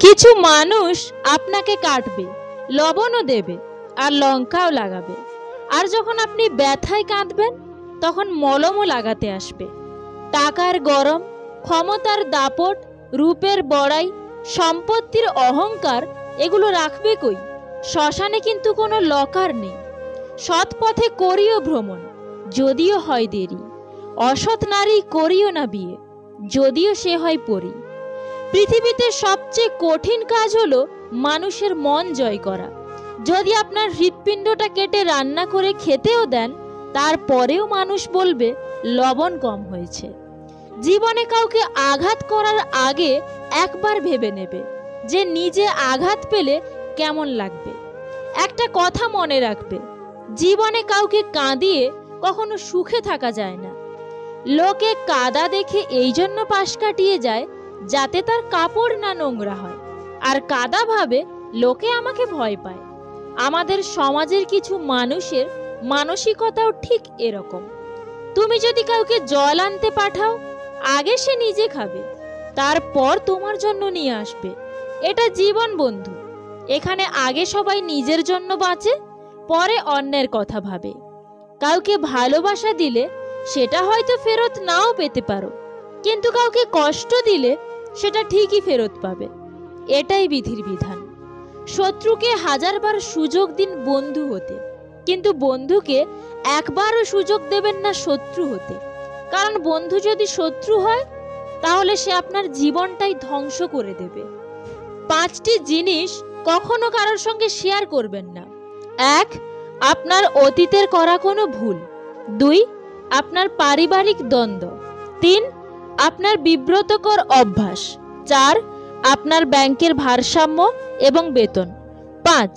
কিছু মানুষ আপনাকে কাটবে, লবণও দেবে আর লঙ্কাও লাগাবে, আর যখন আপনি ব্যথায় কাঁদবেন তখন মলমও লাগাতে আসবে। টাকার গরম, ক্ষমতার দাপট, রূপের বড়াই, সম্পত্তির অহংকার এগুলো রাখবে কই? শ্মশানে কিন্তু কোনো লকার নেই। সৎ পথে করিও ভ্রমণ, যদিও হয় দেরি। অসৎ নারী করিও না বিয়ে, যদিও সে হয় পরী। পৃথিবীতে সবচেয়ে কঠিন কাজ হলো মানুষের মন জয় করা। যদি আপনার হৃৎপিণ্ডটা কেটে রান্না করে খেতেও দেন, তারপরেও মানুষ বলবে লবণ কম হয়েছে। জীবনে কাউকে আঘাত করার আগে একবার ভেবে নেবে যে নিজে আঘাত পেলে কেমন লাগবে। একটা কথা মনে রাখবে, জীবনে কাউকে কাঁদিয়ে কখনো সুখে থাকা যায় না। লোকে কাদা দেখে এই জন্য পাশ কাটিয়ে যায় যাতে তার কাপড় না নোংরা হয়, আর কাদা ভাবে লোকে আমাকে ভয় পায়। আমাদের সমাজের কিছু মানুষের মানসিকতাও ঠিক এরকম। তুমি যদি কাউকে জল আনতে পাঠাও, আগে সে নিজে খাবে, তারপর তোমার জন্য নিয়ে আসবে। এটা জীবন বন্ধু। এখানে আগে সবাই নিজের জন্য বাঁচে, পরে অন্যের কথা ভাবে। কাউকে ভালোবাসা দিলে সেটা হয়তো ফেরত নাও পেতে পারো, কিন্তু কাউকে কষ্ট দিলে সেটা ঠিকই ফেরত পাবে। এটাই বিধির বিধান। শত্রুকে হাজারবার সুযোগ দিন বন্ধু হতে, কিন্তু বন্ধুকে একবারও সুযোগ দেবেন না শত্রু হতে। কারণ বন্ধু যদি শত্রু হয়, তাহলে সে আপনার জীবনটাই ধ্বংস করে দেবে। 5টি জিনিস কখনো কারোর সঙ্গে শেয়ার করবেন না। 1. আপনার অতীতের করা কোনো ভুল। 2. আপনার পারিবারিক দ্বন্দ্ব। 3. আপনার বিব্রতকর অভ্যাস। 4. আপনার ব্যাংকের ভারসাম্য এবং বেতন। 5.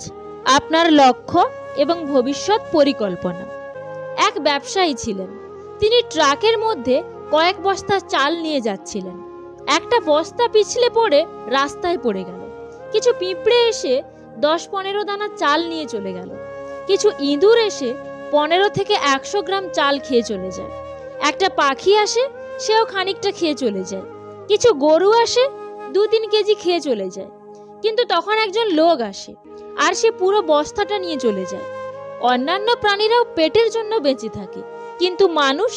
আপনার লক্ষ্য এবং ভবিষ্যৎ পরিকল্পনা। এক ব্যবসায়ী ছিলেন। তিনি ট্রাকের মধ্যে কয়েক বস্তা চাল নিয়ে যাচ্ছিলেন। একটা বস্তা পিছলে পড়ে রাস্তায় পড়ে গেল। কিছু পিঁপড়ে এসে 10-15 দানা চাল নিয়ে চলে গেল। কিছু ইঁদুর এসে 15 থেকে 100 গ্রাম চাল খেয়ে চলে যায়। একটা পাখি আসে, সেও খানিকটা খেয়ে চলে যায়। কিছু গরু আসে, 2-3 কেজি খেয়ে চলে যায়। কিন্তু তখন একজন লোক আসে, আর সে পুরো বস্তাটা নিয়ে চলে যায়। অন্যান্য প্রাণীরাও পেটের জন্য বেঁচে থাকে, কিন্তু মানুষ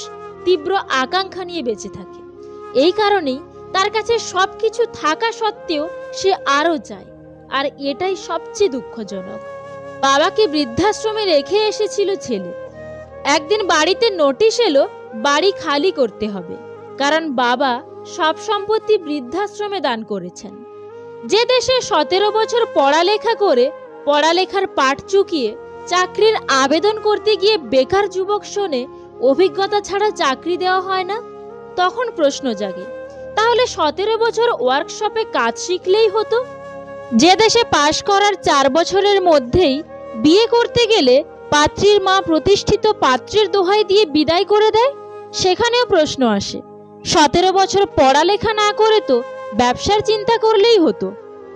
তীব্র আকাঙ্ক্ষা নিয়ে বেঁচে থাকে। এই কারণেই তার কাছে সবকিছু থাকা সত্ত্বেও সে আরো চায়, আর এটাই সবচেয়ে দুঃখজনক। বাবাকে বৃদ্ধাশ্রমে রেখে এসেছিল ছেলে। একদিন বাড়িতে নোটিশ এলো বাড়ি খালি করতে হবে, কারণ বাবা সব সম্পত্তি বৃদ্ধাশ্রমে দান করেছেন। যে দেশে 17 বছর পড়ালেখা করে পড়ালেখার পাঠ চুকিয়ে চাকরির আবেদন করতে গিয়ে বেকার যুবক শোনে অভিজ্ঞতা ছাড়া চাকরি দেওয়া হয় না, তখন প্রশ্ন জাগে, তাহলে 17 বছর ওয়ার্কশপে কাজ শিখলেই হতো। যে দেশে পাশ করার 4 বছরের মধ্যেই বিয়ে করতে গেলে পাত্রীর মা প্রতিষ্ঠিত পাত্রের দোহাই দিয়ে বিদায় করে দেয়, সেখানেও প্রশ্ন আসে, 17 বছর পড়ালেখা না করে তো ব্যবসার চিন্তা করলেই হতো,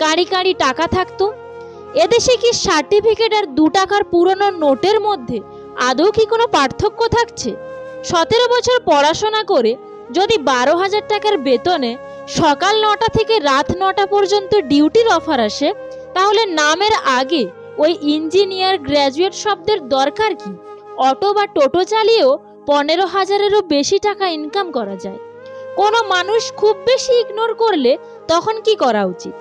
কাঁড়ি কাঁড়ি টাকা থাকতো। এদেশে কি সার্টিফিকেট আর 2 টাকার পুরনো নোটের মধ্যে আদৌ কি কোনো পার্থক্য থাকছে? 17 বছর পড়াশোনা করে যদি 12,000 টাকার বেতনে সকাল 9টা থেকে রাত 9টা পর্যন্ত ডিউটির অফার আসে, তাহলে নামের আগে ওই ইঞ্জিনিয়ার গ্র্যাজুয়েট শব্দের দরকার কি? অটো বা টোটো চালিয়েও 15,000-এরও বেশি টাকা ইনকাম করা যায়। কোনো মানুষ খুব বেশি ইগনোর করলে তখন কি করা উচিত?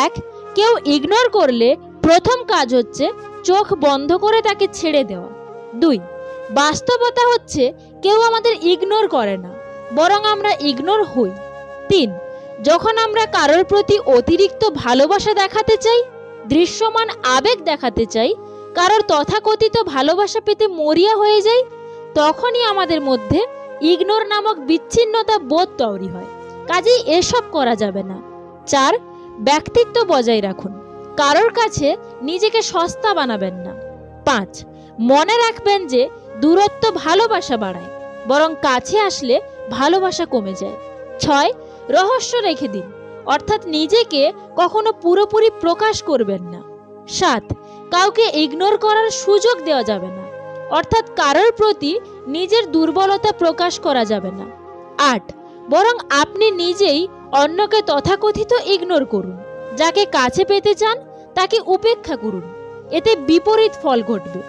1. কেউ ইগনোর করলে প্রথম কাজ হচ্ছে চোখ বন্ধ করে তাকে ছেড়ে দেওয়া। 2. বাস্তবতা হচ্ছে কেউ আমাদের ইগনোর করে না, বরং আমরা ইগনোর হই। 3. যখন আমরা কারোর প্রতি অতিরিক্ত ভালোবাসা দেখাতে চাই, দৃশ্যমান আবেগ দেখাতে চাই, কারোর তথাকথিত ভালোবাসা পেতে মরিয়া হয়ে যাই, তখনই আমাদের মধ্যে ইগনোর নামক বিচ্ছিন্নতা বোধ তৈরি হয়। কাজেই এসব করা যাবে না। 4. ব্যক্তিত্ব বজায় রাখুন, কারোর কাছে নিজেকে সস্তা বানাবেন না। 5. মনে রাখবেন যে দূরত্ব ভালোবাসা বাড়ায়, বরং কাছে আসলে ভালোবাসা কমে যায়। 6. রহস্য রেখে দিন, অর্থাৎ নিজেকে কখনো পুরোপুরি প্রকাশ করবেন না। 7. কাউকে ইগনোর করার সুযোগ দেওয়া যাবে না, অর্থাৎ কারোর প্রতি নিজের দুর্বলতা প্রকাশ করা যাবে না। 8. বরং আপনি নিজেই অন্যকে তথাকথিত ইগনোর করুন, যাকে কাছে পেতে চান তাকে উপেক্ষা করুন, এতে বিপরীত ফল ঘটবে,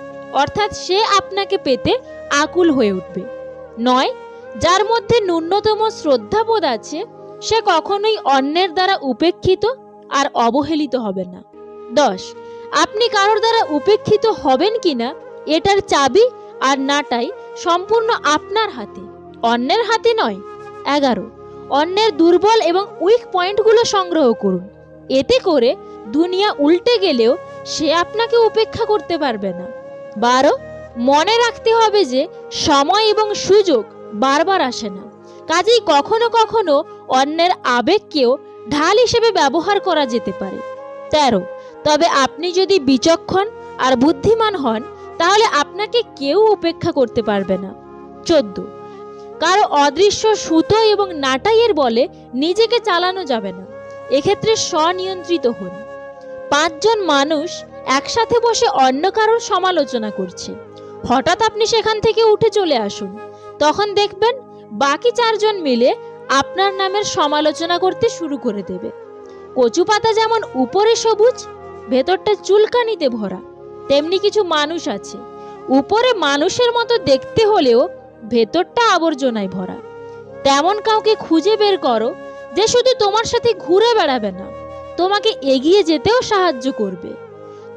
অর্থাৎ সে আপনাকে পেতে আকুল হয়ে উঠবে। 9, যার মধ্যে ন্যূনতম শ্রদ্ধাবোধ আছে সে কখনোই অন্যের দ্বারা উপেক্ষিত আর অবহেলিত হবে না। 10, আপনি কারোর দ্বারা উপেক্ষিত হবেন কিনা এটার চাবি আর নাটাই সম্পূর্ণ আপনার হাতে, অন্যের হাতে নয়। 11, অন্যের দুর্বল এবং উইক পয়েন্টগুলো সংগ্রহ করুন, এতে করে দুনিয়া উল্টে গেলেও সে আপনাকে উপেক্ষা করতে পারবে না। 12, মনে রাখতে হবে যে সময় এবং সুযোগ বারবার আসে না, কাজেই কখনো কখনো অন্যের আবেগকেও ঢাল হিসেবে ব্যবহার করা যেতে পারে। 13, তবে আপনি যদি বিচক্ষণ আর বুদ্ধিমান হন তাহলে আপনাকে কেউ উপেক্ষা করতে পারবে না। 14, কারো অদৃশ্য সুতো এবং নাটাইয়ের বলে নিজেকে চালানো যাবে না, এক্ষেত্রে স্বনিয়ন্ত্রিত হন। 5 জন মানুষ একসাথে বসে অন্য কারোর সমালোচনা করছে, হঠাৎ আপনি সেখান থেকে উঠে চলে আসুন, তখন দেখবেন বাকি 4 জন মিলে আপনার নামের সমালোচনা করতে শুরু করে দেবে। কচু পাতা যেমন উপরে সবুজ ভেতরটা চুলকানিতে ভরা, তেমনি কিছু মানুষ আছে উপরে মানুষের মতো দেখতে হলেও ভেতরটা আবর্জনায় ভরা। তেমন কাউকে খুঁজে বের করো যে শুধু তোমার সাথে ঘুরে বেড়াবে না, তোমাকে এগিয়ে যেতেও সাহায্য করবে।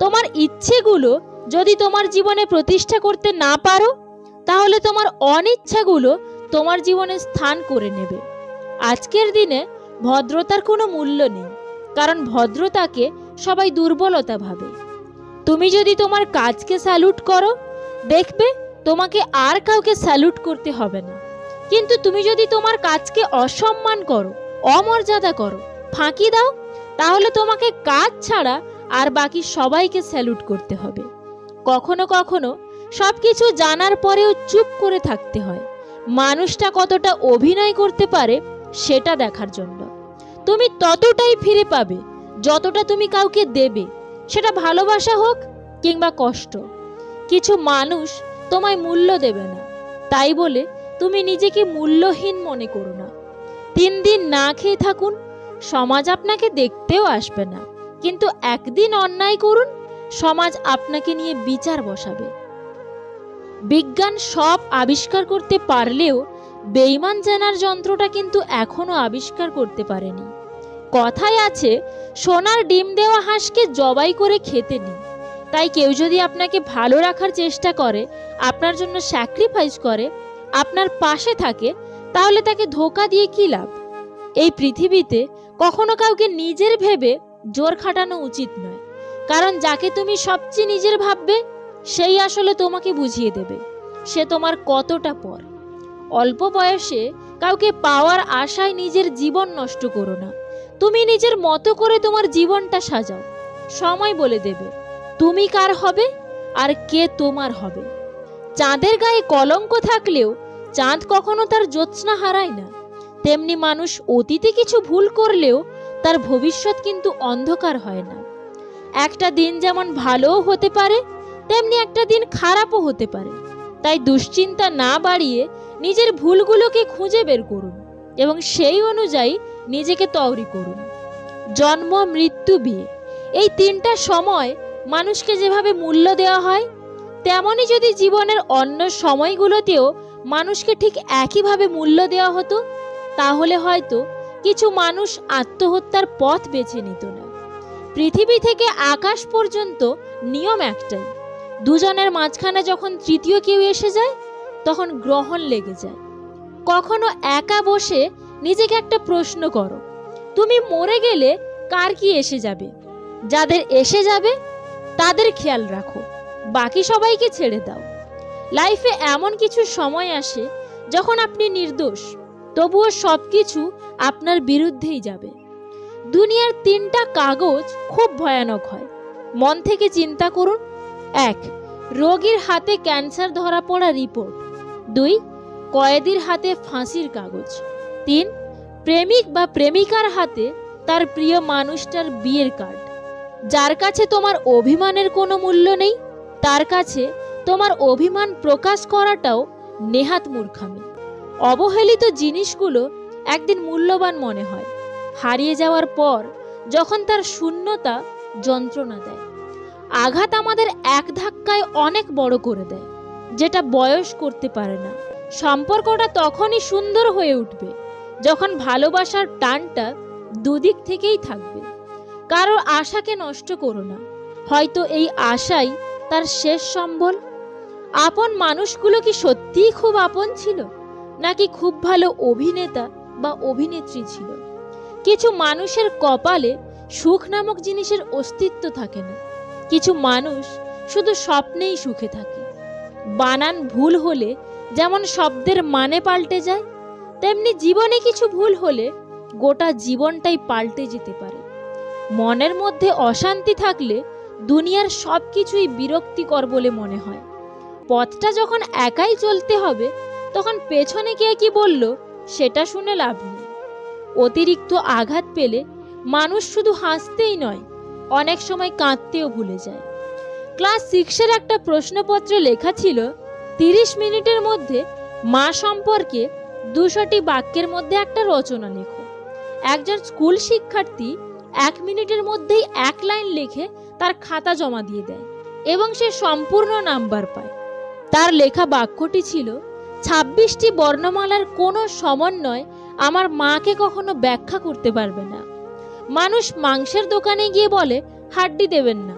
তোমার ইচ্ছেগুলো যদি তোমার জীবনে প্রতিষ্ঠা করতে না পারো তাহলে তোমার অনিচ্ছাগুলো তোমার জীবনে স্থান করে নেবে। আজকের দিনে ভদ্রতার কোনো মূল্য নেই, কারণ ভদ্রতাকে সবাই দুর্বলতা ভাবে। তুমি যদি তোমার কাজকে স্যালুট করো দেখবে তোমাকে আর কাউকে স্যালুট করতে হবে না, কিন্তু তুমি যদি তোমার কাজকে অসম্মান করো, অমর্যাদা করো, ফাঁকি দাও, তাহলে তোমাকে কাজ ছাড়া আর বাকি সবাইকে স্যালুট করতে হবে। কখনো কখনো সবকিছু জানার পরেও চুপ করে থাকতে হয়, মানুষটা কতটা অভিনয় করতে পারে সেটা দেখার জন্য। তুমি ততটাই ফিরে পাবে যতটা তুমি কাউকে দেবে, সেটা ভালোবাসা হোক কিংবা কষ্ট। কিছু মানুষ তোমায় মূল্য দেবে না, তাই বলে তুমি নিজেকে মূল্যহীন মনে করো না। 3 দিন না খেয়ে থাকুন, সমাজ আপনাকে দেখতেও আসবে না, কিন্তু একদিন অন্যায় করুন, সমাজ আপনাকে নিয়ে বিচার বসাবে। বিজ্ঞান সব আবিষ্কার করতে পারলেও বেঈমান জানার যন্ত্রটা কিন্তু এখনো আবিষ্কার করতে পারেনি। কথায় আছে, সোনার ডিম দেওয়া হাঁসকে জবাই করে খেতে নেই। তাই কেউ যদি আপনাকে ভালো রাখার চেষ্টা করে, আপনার জন্য স্যাক্রিফাইস করে, আপনার পাশে থাকে, তাহলে তাকে ধোঁকা দিয়ে কি লাভ? এই পৃথিবীতে কখনো কাউকে নিজের ভেবে জোর খাটানো উচিত নয়, কারণ যাকে তুমি সবচেয়ে নিজের ভাববে সেই আসলে তোমাকে বুঝিয়ে দেবে সে তোমার কতটা পর। অল্প বয়সে কাউকে পাওয়ার আশায় নিজের জীবন নষ্ট করো না, তুমি নিজের মতো করে তোমার জীবনটা সাজাও। সময় বলে দেবে তুমি কার হবে আর কে তোমার হবে। চাঁদের গায়ে কলঙ্ক থাকলেও চাঁদ কখনো তার জ্যোৎস্না হারায় না, তেমনি মানুষ অতীতে কিছু ভুল করলেও তার ভবিষ্যৎ কিন্তু অন্ধকার হয় না। একটা দিন যেমন ভালোও হতে পারে তেমনি একটা দিন খারাপও হতে পারে, তাই দুশ্চিন্তা না বাড়িয়ে নিজের ভুলগুলোকে খুঁজে বের করুন এবং সেই অনুযায়ী নিজেকে তৈরি করুন। জন্ম, মৃত্যু, বিয়ে, এই 3টা সময় মানুষকে যেভাবে মূল্য দেওয়া হয়, তেমনি যদি জীবনের অন্য সময়গুলোতেও মানুষকে ঠিক একইভাবে মূল্য দেওয়া হতো, তাহলে হয়তো কিছু মানুষ আত্মহত্যার পথ বেছে নিত না। পৃথিবী থেকে আকাশ পর্যন্ত নিয়ম একটাই, দুজনের মাঝখানে যখন তৃতীয় কেউ এসে যায় তখন গ্রহণ লেগে যায়। কখনো একা বসে নিজেকে একটা প্রশ্ন করো, তুমি মরে গেলে কার কি এসে যাবে? যাদের এসে যাবে তাদের খেয়াল রাখো, বাকি সবাইকে ছেড়ে দাও। লাইফে এমন কিছু সময় আসে যখন আপনি নির্দোষ, তবুও সবকিছু আপনার বিরুদ্ধেই যাবে। দুনিয়ার 3টা কাগজ খুব ভয়ানক হয়, মন থেকে চিন্তা করুন। 1, রোগীর হাতে ক্যান্সার ধরা পড়া রিপোর্ট। 2, কয়েদির হাতে ফাঁসির কাগজ। 3, প্রেমিক বা প্রেমিকার হাতে তার প্রিয় মানুষটার বিয়ের কার্ড। যার কাছে তোমার অভিমানের কোনো মূল্য নেই, তার কাছে তোমার অভিমান প্রকাশ করাটাও নেহাত মূর্খামি। অবহেলিত জিনিসগুলো একদিন মূল্যবান মনে হয়, হারিয়ে যাওয়ার পর যখন তার শূন্যতা যন্ত্রণা দেয়। আঘাত আমাদের এক ধাক্কায় অনেক বড় করে দেয়, যেটা বয়স করতে পারে না। সম্পর্কটা তখনই সুন্দর হয়ে উঠবে যখন ভালোবাসার টানটা দুদিক থেকেই থাকবে। কারোর আশাকে নষ্ট করো না, হয়তো এই আশাই তার শেষ সম্বল। আপন মানুষগুলো কি সত্যিই খুব আপন ছিল, নাকি খুব ভালো অভিনেতা বা অভিনেত্রী ছিল? কিছু মানুষের কপালে সুখ নামক জিনিসের অস্তিত্ব থাকে না, কিছু মানুষ শুধু স্বপ্নেই সুখে থাকে। বানান ভুল হলে যেমন শব্দের মানে পাল্টে যায়, তেমনি জীবনে কিছু ভুল হলে গোটা জীবনটাই পাল্টে যেতে পারে। মনের মধ্যে অশান্তি থাকলে দুনিয়ার সব কিছুই বিরক্তিকর বলে মনে হয়। পথটা যখন একাই চলতে হবে, তখন পেছনে কে কি বলল সেটা শুনে লাভ নেই। অতিরিক্ত আঘাত পেলে মানুষ শুধু হাসতেই নয়, অনেক সময় কাঁদতেও ভুলে যায়। ক্লাস 6-এর একটা প্রশ্নপত্রে লেখা ছিল, 30 মিনিটের মধ্যে মা সম্পর্কে 200টি বাক্যের মধ্যে একটা রচনা লেখো। একজন স্কুল শিক্ষার্থী 1 মিনিটের মধ্যেই 1 লাইন লিখে তার খাতা জমা দিয়ে দেয় এবং সে সম্পূর্ণ নাম্বার পায়। তার লেখা বাক্যটি ছিল, 26টি বর্ণমালার কোনো সমন্বয় আমার মাকে কখনো ব্যাখ্যা করতে পারবে না। মানুষ মাংসের দোকানে গিয়ে বলে হাড্ডি দেবেন না,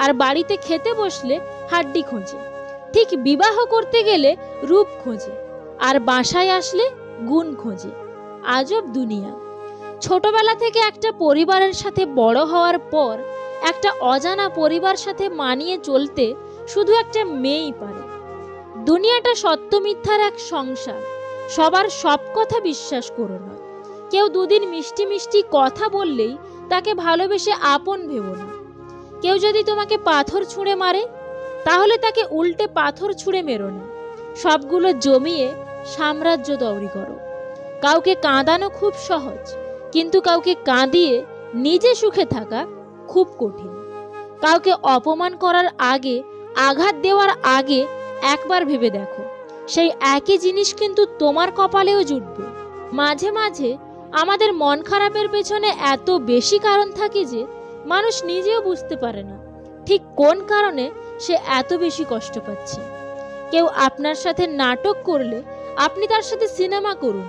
আর বাড়িতে খেতে বসলে হাড্ডি খোঁজে। ঠিক বিবাহ করতে গেলে রূপ খোঁজে, আর বাসায় আসলে গুণ খোঁজে। আজব দুনিয়া। ছোটবেলা থেকে একটা পরিবারের সাথে বড় হওয়ার পর একটা অজানা পরিবার সাথে মানিয়ে চলতে শুধু একটা মেয়েই পারে। দুনিয়াটা সত্য মিথ্যার এক সংসার। সবার সব কথা বিশ্বাস করো না। কেউ দুদিন মিষ্টি মিষ্টি কথা বললেই তাকে ভালোবেসে আপন ভেবো না। কেউ যদি তোমাকে পাথর ছুঁড়ে মারে, তাহলে তাকে উল্টে পাথর ছুঁড়ে মেরো না। সবগুলো জমিয়ে সাম্রাজ্য তৈরি করো। কাউকে কাঁদানো খুব সহজ, কিন্তু কাউকে কাঁদিয়ে নিজে সুখে থাকা খুব কঠিন। কাউকে অপমান করার আগে, আঘাত দেওয়ার আগে একবার ভেবে দেখো, সেই একই জিনিস কিন্তু তোমার কপালেও জুটবে। মাঝে মাঝে আমাদের মন খারাপের পেছনে এত বেশি কারণ থাকে যে মানুষ নিজেও বুঝতে পারে না ঠিক কোন কারণে সে এত বেশি কষ্ট পাচ্ছে। কেউ আপনার সাথে নাটক করলে আপনি তার সাথে সিনেমা করুন,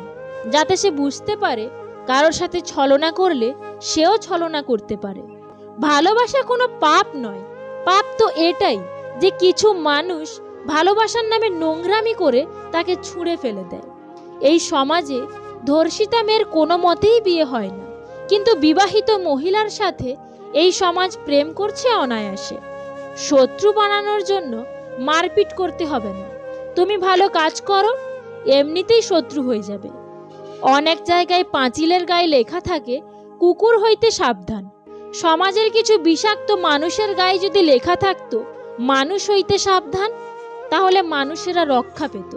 যাতে সে বুঝতে পারে কারোর সাথে ছলনা করলে সেও ছলনা করতে পারে। ভালোবাসা কোনো পাপ নয়। পাপ তো এটাই যে কিছু মানুষ ভালোবাসার নামে নোংরামি করে তাকে ছুঁড়ে ফেলে দেয়। এই সমাজে ধর্ষিতা মেয়ের কোনো মতেই বিয়ে হয় না, কিন্তু বিবাহিত মহিলার সাথে এই সমাজ প্রেম করছে অনায়াসে। শত্রু বানানোর জন্য মারপিট করতে হবে না। তুমি ভালো কাজ করো, এমনিতেই শত্রু হয়ে যাবে। অনেক জায়গায় পাঁচিলের গায়ে লেখা থাকে, কুকুর হইতে সাবধান। সমাজের কিছু বিষাক্ত মানুষের গায়ে যদি লেখা থাকতো, মানুষ হইতে সাবধান, তাহলে মানুষেরা রক্ষা পেত।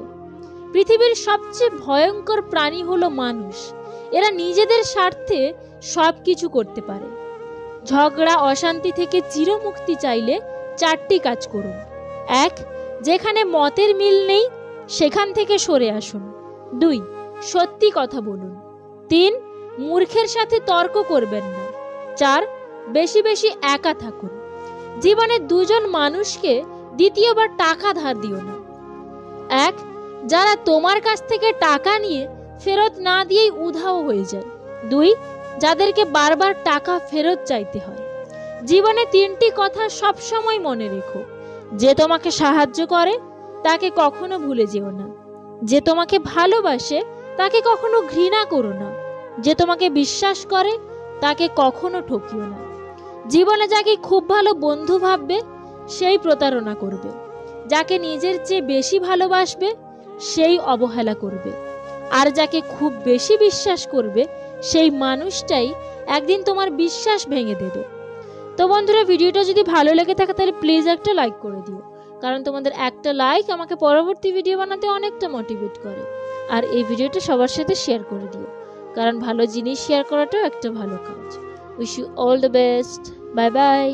পৃথিবীর সবচেয়ে ভয়ঙ্কর প্রাণী হলো মানুষ। এরা নিজেদের স্বার্থে সব কিছু করতে পারে। ঝগড়া অশান্তি থেকে চিরমুক্তি চাইলে 4টি কাজ করুন। 1. যেখানে মতের মিল নেই সেখান থেকে সরে আসুন। 2. সত্যি কথা বলুন। 3. মূর্খের সাথে তর্ক করবেন না। 4. বেশি বেশি একা থাকুন। জীবনে 2 জন মানুষকে দ্বিতীয়বার টাকা ধার দিও না। 1. যারা তোমার কাছ থেকে টাকা নিয়ে ফেরত না দিয়েই উধাও হয়ে যায়। 2. যাদেরকে বারবার টাকা ফেরত চাইতে হয়। জীবনে 3টি কথা সব সময় মনে রেখো। যে তোমাকে সাহায্য করে তাকে কখনো ভুলে যেও না। যে তোমাকে ভালোবাসে তাকে কখনো ঘৃণা করো না। যে তোমাকে বিশ্বাস করে তাকে কখনো ঠকিও না। জীবনে যাকে খুব ভালো বন্ধু ভাববে সেই প্রতারণা করবে। যাকে নিজের চেয়ে বেশি ভালোবাসবে সেই অবহেলা করবে। আর যাকে খুব বেশি বিশ্বাস করবে সেই মানুষটাই একদিন তোমার বিশ্বাস ভেঙে দেবে। তো বন্ধুরা, ভিডিওটা যদি ভালো লেগে থাকে তাহলে প্লিজ একটা লাইক করে দিও, কারণ তোমাদের একটা লাইক আমাকে পরবর্তী ভিডিও বানাতে অনেকটা মোটিভেট করে। আর এই ভিডিওটা সবার সাথে শেয়ার করে দিও, কারণ ভালো জিনিস শেয়ার করাটাও একটা ভালো কাজ। Wish you all the best. Bye by.